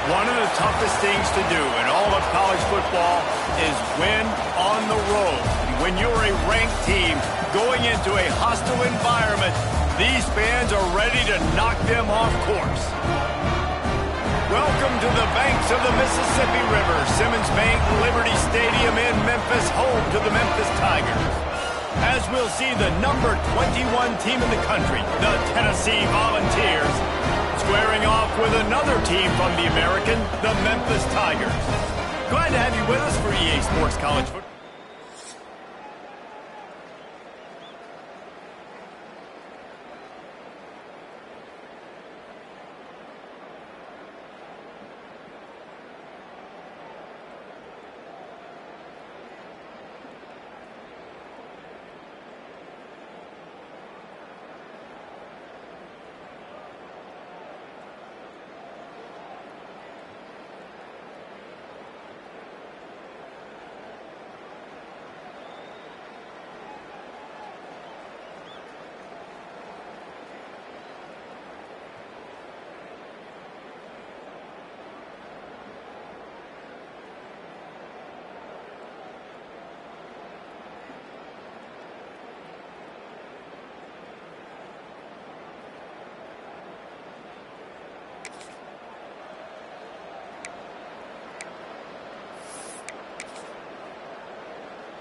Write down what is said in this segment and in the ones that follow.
One of the toughest things to do in all of college football is win on the road. When you're a ranked team going into a hostile environment, these fans are ready to knock them off course. Welcome to the banks of the Mississippi River, Simmons Bank Liberty Stadium in Memphis, home to the Memphis Tigers. As we'll see the number 21 team in the country, the Tennessee Volunteers, squaring off with another team from the American, the Memphis Tigers. Glad to have you with us for EA Sports College Football.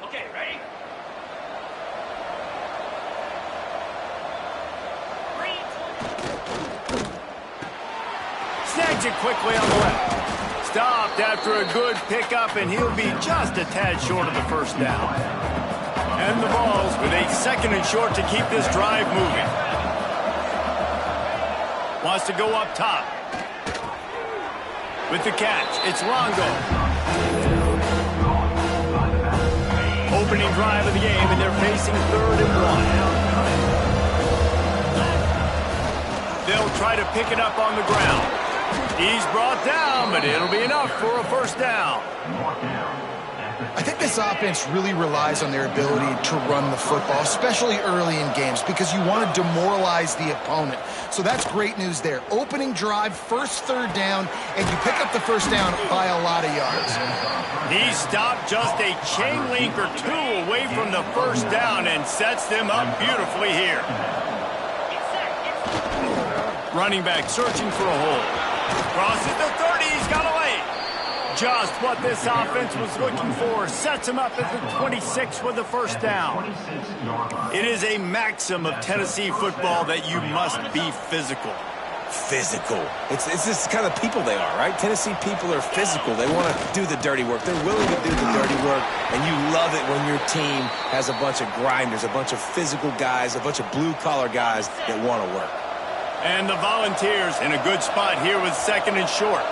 Okay, ready? Snags it quickly on the left. Stopped after a good pickup, and he'll be just a tad short of the first down. And the Vols with a second and short to keep this drive moving. Wants to go up top. With the catch, it's Longo. Opening drive of the game, and they're facing 3rd and 1. They'll try to pick it up on the ground. He's brought down, but it'll be enough for a first down. I think this offense really relies on their ability to run the football, especially early in games, because you want to demoralize the opponent. So that's great news there. Opening drive, first 3rd down, and you pick up the first down by a lot of yards. He stopped just a chain link or two away from the first down and sets them up beautifully here. Running back searching for a hole. Crosses the 30, he's got away. Just what this offense was looking for. Sets him up at the 26 with the first down. It is a maxim of Tennessee football that you must be physical. Physical. It's this kind of people they are, right? Tennessee people are physical. They want to do the dirty work. They're willing to do the dirty work, and you love it when your team has a bunch of grinders, a bunch of physical guys, a bunch of blue-collar guys that want to work. And the Volunteers in a good spot here with 2nd and short.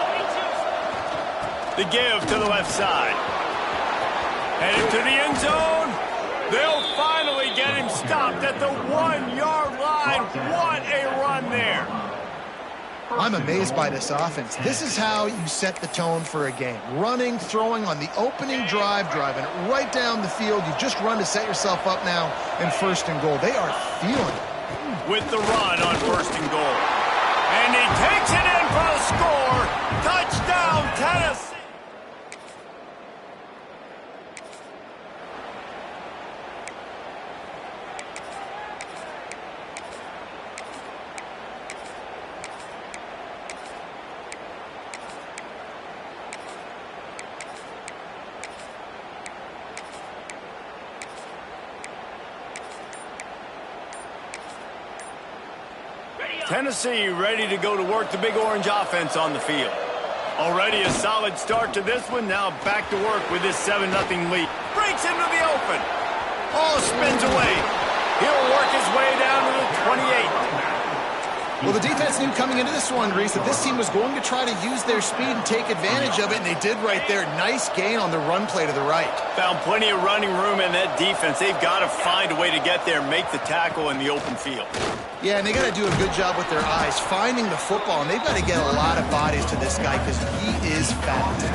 The give to the left side. Headed to the end zone. They'll finally get him stopped at the 1-yard line. What a run there. I'm amazed by this offense. This is how you set the tone for a game. Running, throwing on the opening drive, driving it right down the field. You just run to set yourself up now in 1st and goal. They are feeling it. With the run on 1st and goal. And he takes it in for a score. Touchdown, Tennessee. Tennessee ready to go to work the Big Orange offense on the field. Already a solid start to this one. Now back to work with this 7-0 lead. Breaks into the open. Oh, spins away. He'll work his way down to the 28. Well, the defense knew coming into this one, Reese, that this team was going to try to use their speed and take advantage of it, and they did right there. Nice gain on the run play to the right. Found plenty of running room in that defense. They've got to find a way to get there, make the tackle in the open field. Yeah, and they got to do a good job with their eyes, finding the football, and they've got to get a lot of bodies to this guy because he is fast.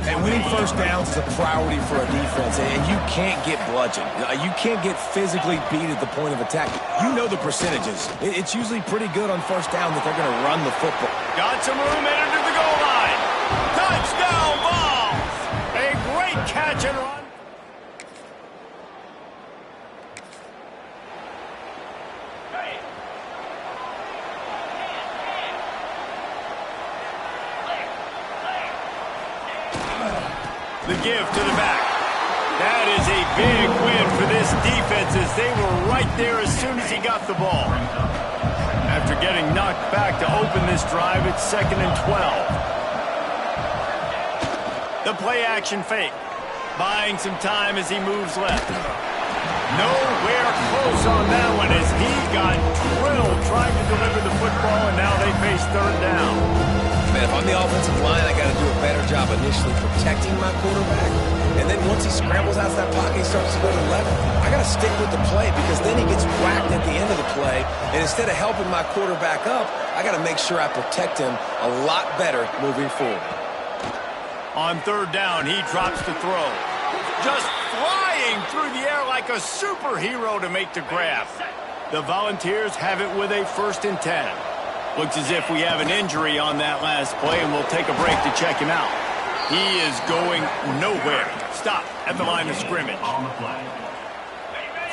And winning first downs is a priority for a defense, and you can't get bludgeoned. You can't get physically beat at the point of attack. You know the percentages. It's usually pretty good on first down that they're going to run the football. Got some room, entered to the catch and run. The give to the back. That is a big win for this defense as they were right there as soon as he got the ball. After getting knocked back to open this drive, it's 2nd and 12. The play action fake. Buying some time as he moves left. Nowhere close on that one as he got drilled trying to deliver the football, and now they face 3rd down. Man, if I'm the offensive line, I got to do a better job initially protecting my quarterback. And then once he scrambles out of that pocket, he starts to go to the left. I got to stick with the play because then he gets whacked at the end of the play. And instead of helping my quarterback up, I got to make sure I protect him a lot better moving forward. On 3rd down, he drops to throw. Just flying through the air like a superhero to make the grab. The Volunteers have it with a 1st and 10. Looks as if we have an injury on that last play, and we'll take a break to check him out. He is going nowhere. Stop at the line of scrimmage.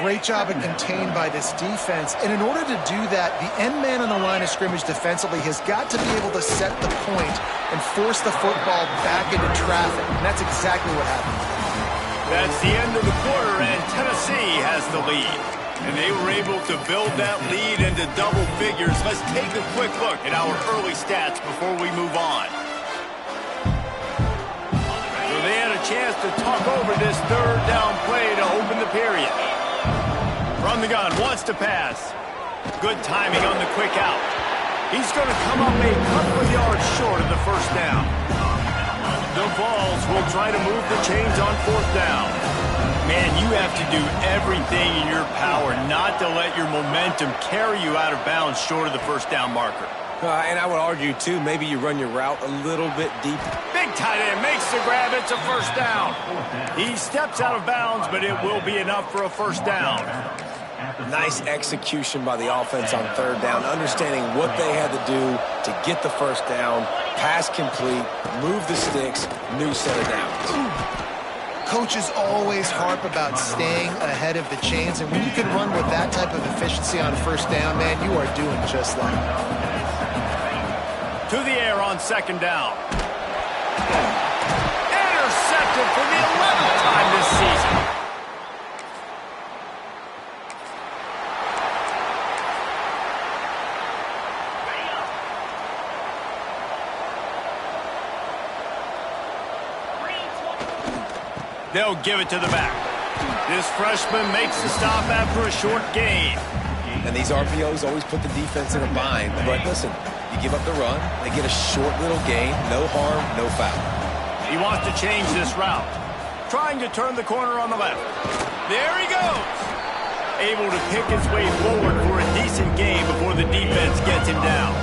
Great job of contained by this defense. And in order to do that, the end man on the line of scrimmage defensively has got to be able to set the point and force the football back into traffic. And that's exactly what happened. That's the end of the quarter, and Tennessee has the lead. And they were able to build that lead into double figures. Let's take a quick look at our early stats before we move on. So they had a chance to talk over this 3rd down play to open the period. From the gun, wants to pass. Good timing on the quick out. He's going to come up a couple of yards short of the 1st down. The Vols will try to move the chains on 4th down. Man, you have to do everything in your power not to let your momentum carry you out of bounds short of the 1st down marker. And I would argue, too, maybe you run your route a little bit deeper. Big tight end makes the grab. It's a 1st down. He steps out of bounds, but it will be enough for a 1st down. Nice execution by the offense on 3rd down, understanding what they had to do to get the 1st down, pass complete, move the sticks, new set of downs. Coaches always harp about staying ahead of the chains, and when you can run with that type of efficiency on 1st down, man, you are doing just like that. To the air on 2nd down. Intercepted for the 11th time this season. They'll give it to the back. This freshman makes the stop after a short gain. And these RPOs always put the defense in a bind. But listen, you give up the run, they get a short little gain, no harm, no foul. He wants to change this route. Trying to turn the corner on the left. There he goes. Able to pick his way forward for a decent gain before the defense gets him down.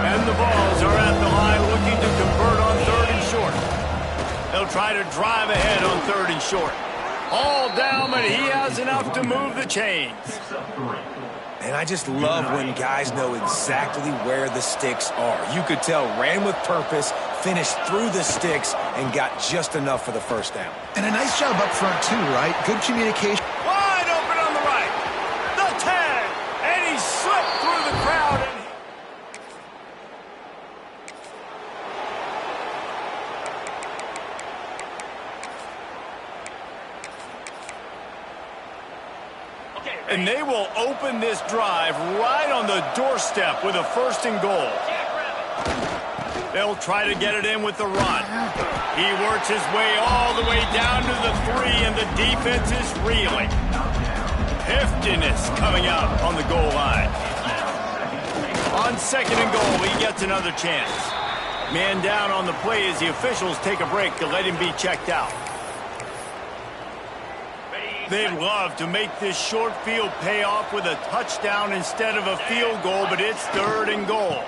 And the Vols are at the line looking to convert on 3rd and short. They'll try to drive ahead on 3rd and short. All down, but he has enough to move the chains. And I just love when guys know exactly where the sticks are. You could tell ran with purpose, finished through the sticks, and got just enough for the 1st down. And a nice job up front, too, right? Good communication. Wide open on the right. The 10. And he slipped through the crowd. And And they will open this drive right on the doorstep with a 1st and goal. They'll try to get it in with the run. He works his way all the way down to the 3, and the defense is reeling. Heftiness coming out on the goal line. On 2nd and goal, he gets another chance. Man down on the play as the officials take a break to let him be checked out. They'd love to make this short field pay off with a touchdown instead of a field goal, but it's 3rd and goal.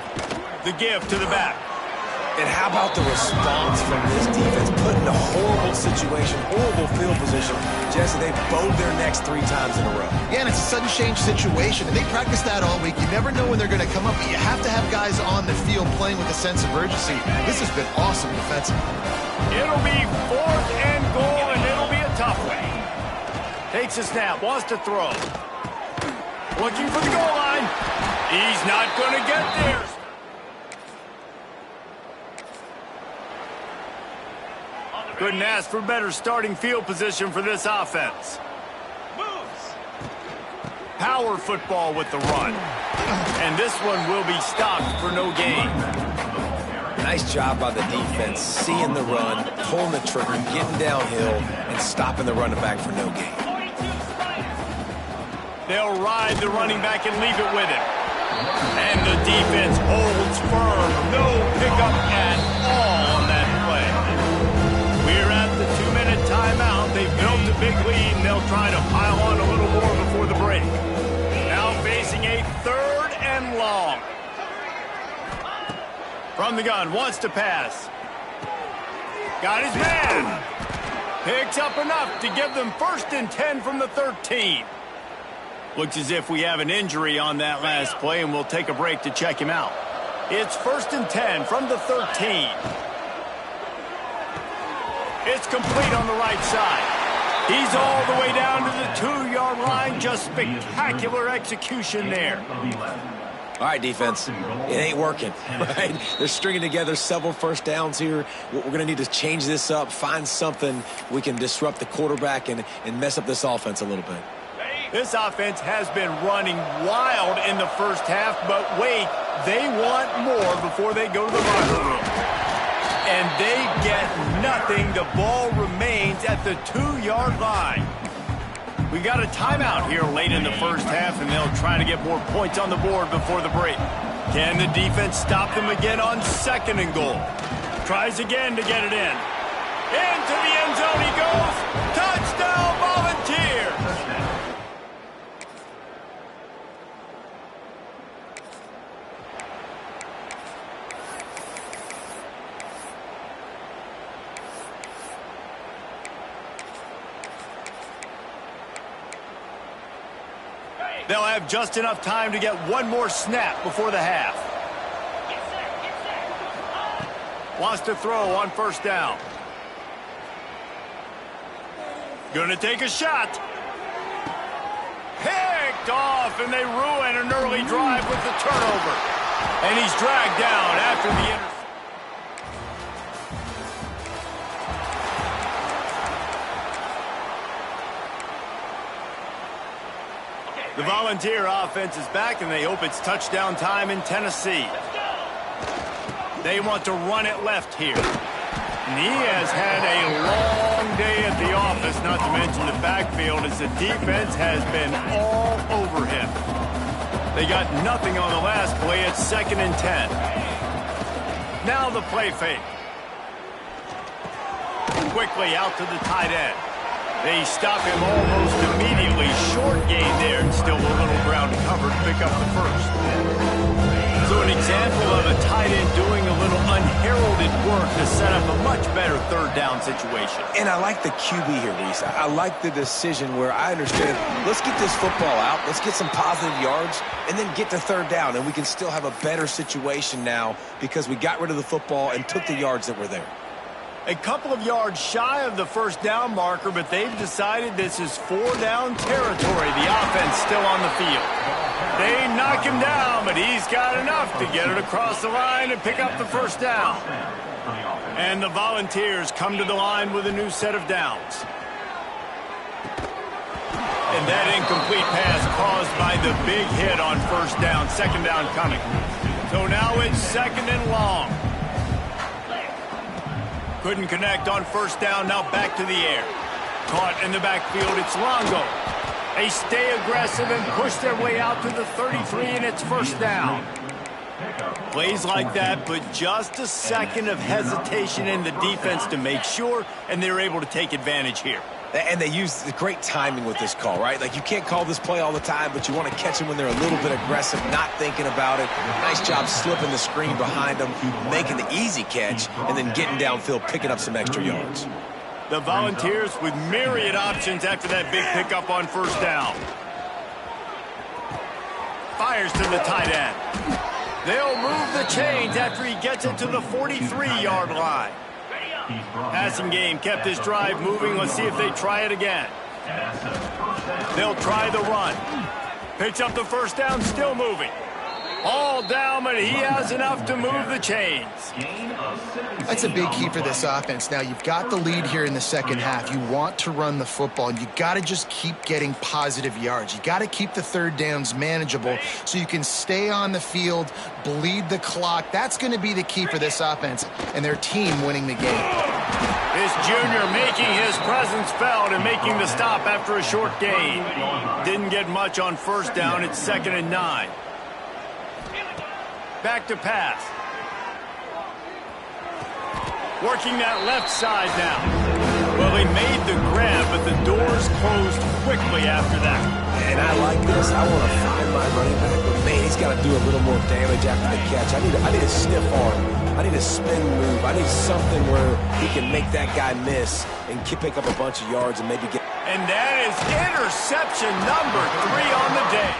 The give to the back. And how about the response from this defense? Put in a horrible situation, horrible field position. Jesse, they bowed their necks 3 times in a row. Yeah, and it's a sudden change situation, and they practice that all week. You never know when they're going to come up, but you have to have guys on the field playing with a sense of urgency. This has been awesome defensively. It'll be 4th and goal, and Takes a snap, wants to throw. Looking for the goal line. He's not going to get there. Couldn't ask for better starting field position for this offense. Power football with the run. And this one will be stopped for no gain. Nice job by the defense, seeing the run, pulling the trigger, getting downhill, and stopping the running back for no gain. They'll ride the running back and leave it with him. And the defense holds firm. No pickup at all on that play. We're at the 2-minute timeout. They've built a big lead, and they'll try to pile on a little more before the break. Now facing a 3rd and long. From the gun, wants to pass. Got his man. Picks up enough to give them 1st and 10 from the 13. Looks as if we have an injury on that last play, and we'll take a break to check him out. It's 1st and 10 from the 13. It's complete on the right side. He's all the way down to the 2-yard line. Just spectacular execution there. All right, defense, it ain't working, right? They're stringing together several first downs here. We're going to need to change this up, find something we can disrupt the quarterback and mess up this offense a little bit. This offense has been running wild in the first half, but wait, they want more before they go to the locker room. And they get nothing. The ball remains at the 2-yard line. We got a timeout here late in the first half, and they'll try to get more points on the board before the break. Can the defense stop them again on 2nd and goal? Tries again to get it in. Into the end zone he goes. Touchdown, Volunteers! They'll have just enough time to get one more snap before the half. Wants to throw on 1st down. Gonna take a shot. Picked off, and they ruin an early drive with the turnover. And he's dragged down after the interception. The Volunteer offense is back, and they hope it's touchdown time in Tennessee. They want to run it left here. And he has had a long day at the office, not to mention the backfield, as the defense has been all over him. They got nothing on the last play. It's 2nd and 10. Now the play fake. Quickly out to the tight end. They stop him almost immediately. Short gain there, and still a little ground covered to pick up the 1st. So an example of a tight end doing a little unheralded work to set up a much better 3rd down situation. And I like the QB here, Reese. I like the decision where I understand, let's get this football out, let's get some positive yards, and then get to 3rd down, and we can still have a better situation now because we got rid of the football and took the yards that were there. A couple of yards shy of the 1st down marker, but they've decided this is 4-down territory. The offense still on the field. They knock him down, but he's got enough to get it across the line and pick up the 1st down. And the Volunteers come to the line with a new set of downs. And that incomplete pass caused by the big hit on 1st down. 2nd down coming. So now it's 2nd and long. Couldn't connect on 1st down, now back to the air. Caught in the backfield, it's Longo. They stay aggressive and push their way out to the 33, and it's 1st down. Plays like that, but just a second of hesitation in the defense to make sure, and they're able to take advantage here. And they use the great timing with this call, right? Like, you can't call this play all the time, but you want to catch them when they're a little bit aggressive, not thinking about it. Nice job slipping the screen behind them, making the easy catch, and then getting downfield, picking up some extra yards. The Volunteers with myriad options after that big pickup on 1st down. Fires to the tight end. They'll move the chains after he gets it to the 43-yard line. Passing game kept his drive moving. Let's see if they try it again. They'll try the run. Picks up the first down, still moving. All down, but he has enough to move the chains. That's a big key for this offense. Now, you've got the lead here in the second half. You want to run the football, and you got to just keep getting positive yards. You got to keep the third downs manageable so you can stay on the field, bleed the clock. That's going to be the key for this offense and their team winning the game. This junior making his presence felt and making the stop after a short gain. Didn't get much on first down. It's 2nd and 9. Back to pass. Working that left side now. Well, he made the grab, but the doors closed quickly after that. And I like this. I want to find my running back, but man, he's got to do a little more damage after the catch. I need a stiff arm. I need a spin move. I need something where he can make that guy miss and pick up a bunch of yards and maybe get... And that is interception number 3 on the day.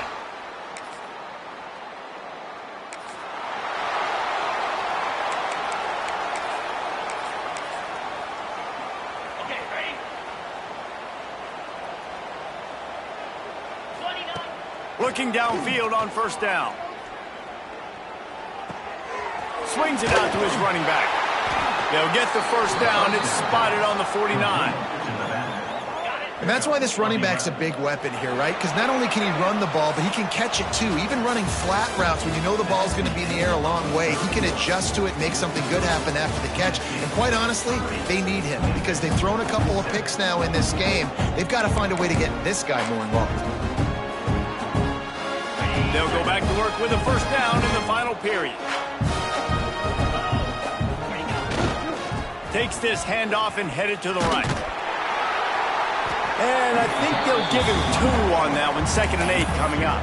Looking downfield on first down. Swings it out to his running back. They'll get the first down. It's spotted on the 49. And that's why this running back's a big weapon here, right? Because not only can he run the ball, but he can catch it too. Even running flat routes when you know the ball's going to be in the air a long way, he can adjust to it, make something good happen after the catch. And quite honestly, they need him because they've thrown a couple of picks now in this game. They've got to find a way to get this guy more involved. They'll go back to work with a first down in the final period. Takes this handoff and headed to the right. And I think they'll give him 2 on that one. 2nd and 8 coming up.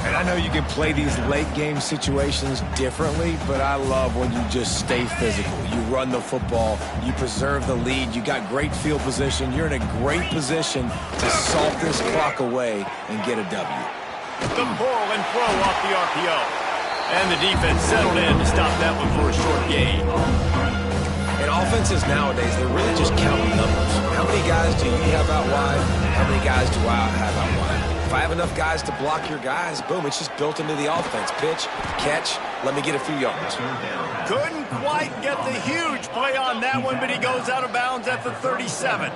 And I know you can play these late game situations differently, but I love when you just stay physical. You run the football, you preserve the lead, you got great field position, you're in a great position to salt this clock away and get a W. The pull and throw off the RPO. And the defense settled in to stop that one for a short gain. And offenses nowadays, they're really just counting numbers. How many guys do you have out wide? How many guys do I have out wide? If I have enough guys to block your guys, boom, it's just built into the offense. Pitch, catch, let me get a few yards. Couldn't quite get the huge play on that one, but he goes out of bounds at the 37.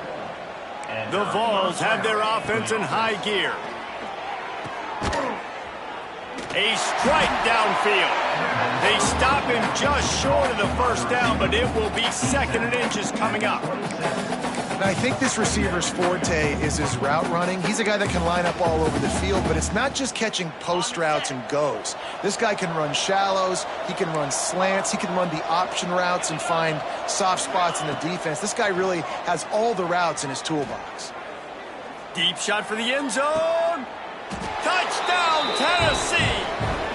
The Vols have their offense in high gear. A strike downfield. They stop him just short of the first down, but it will be 2nd and inches coming up. And I think this receiver's forte is his route running. He's a guy that can line up all over the field, but it's not just catching post routes and goes. This guy can run shallows, he can run slants, he can run the option routes and find soft spots in the defense. This guy really has all the routes in his toolbox. Deep shot for the end zone. Touchdown, Tennessee!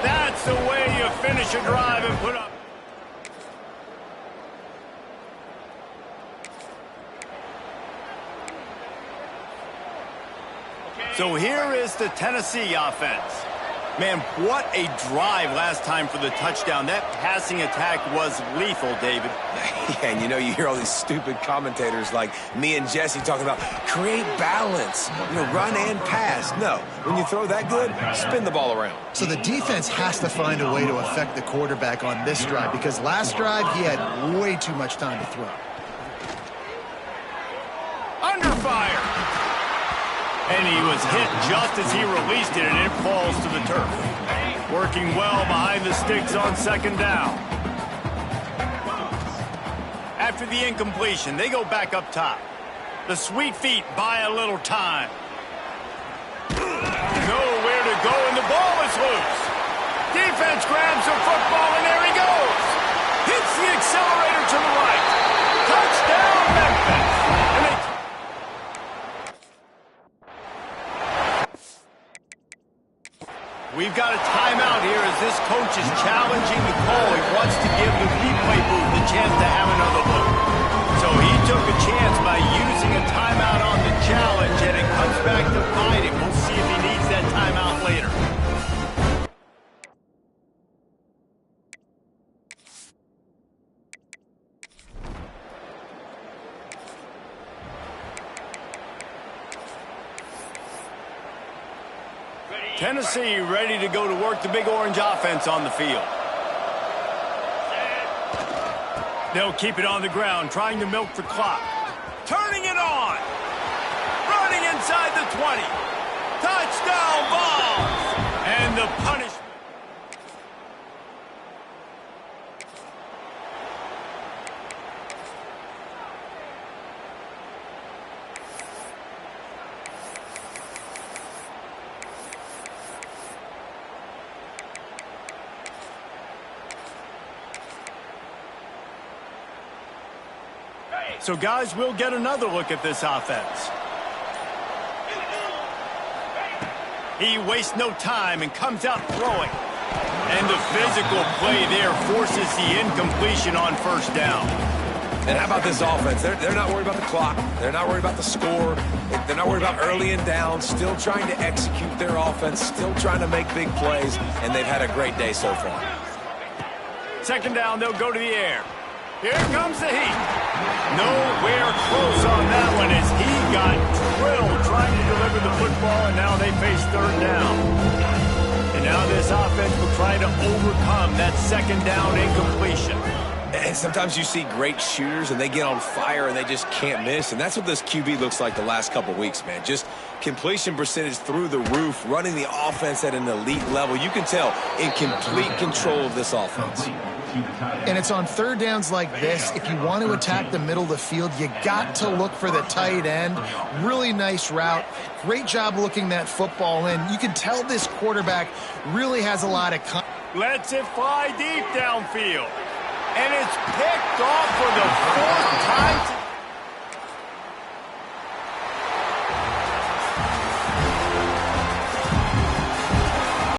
That's the way you finish a drive and put up. So here is the Tennessee offense. Man, what a drive last time for the touchdown. That passing attack was lethal, David. Yeah, and you hear all these stupid commentators like me and Jesse talking about create balance, run and pass. No, when you throw that good, spin the ball around. So the defense has to find a way to affect the quarterback on this drive because last drive he had way too much time to throw. Under fire. And he was hit just as he released it, and it falls to the turf. Working well behind the sticks on 2nd down. After the incompletion, they go back up top. The sweet feet buy a little time. Nowhere to go, and the ball is loose. Defense grabs the football, and there he goes. Hits the accelerator to the right. Touchdown, Memphis. We've got a timeout here as this coach is challenging the call. He wants to give the replay booth the chance to have another look. So he took a chance by using a timeout on the challenge, and it comes back to bite him. We'll see if he needs that timeout later. Tennessee ready to go to work the big orange offense on the field. They'll keep it on the ground, trying to milk the clock. Turning it on. Running inside the 20. Touchdown ball. And the punishment. So, guys, we'll get another look at this offense. He wastes no time and comes out throwing. And the physical play there forces the incompletion on first down. And how about this offense? They're not worried about the clock. They're not worried about the score. They're not worried about early and down. Still trying to execute their offense. Still trying to make big plays. And they've had a great day so far. Second down, they'll go to the air. Here comes the heat. Nowhere close on that one as he got drilled trying to deliver the football, and now they face third down. And now this offense will try to overcome that second down incompletion. And sometimes you see great shooters, and they get on fire, and they just can't miss. And that's what this QB looks like the last couple weeks, man. Just completion percentage through the roof, running the offense at an elite level. You can tell in complete control of this offense. And it's on third downs like this. If you want to attack the middle of the field, you got to look for the tight end. Really nice route. Great job looking that football in. You can tell this quarterback really has a lot of Lets it fly deep downfield. And it's picked off for the fourth time.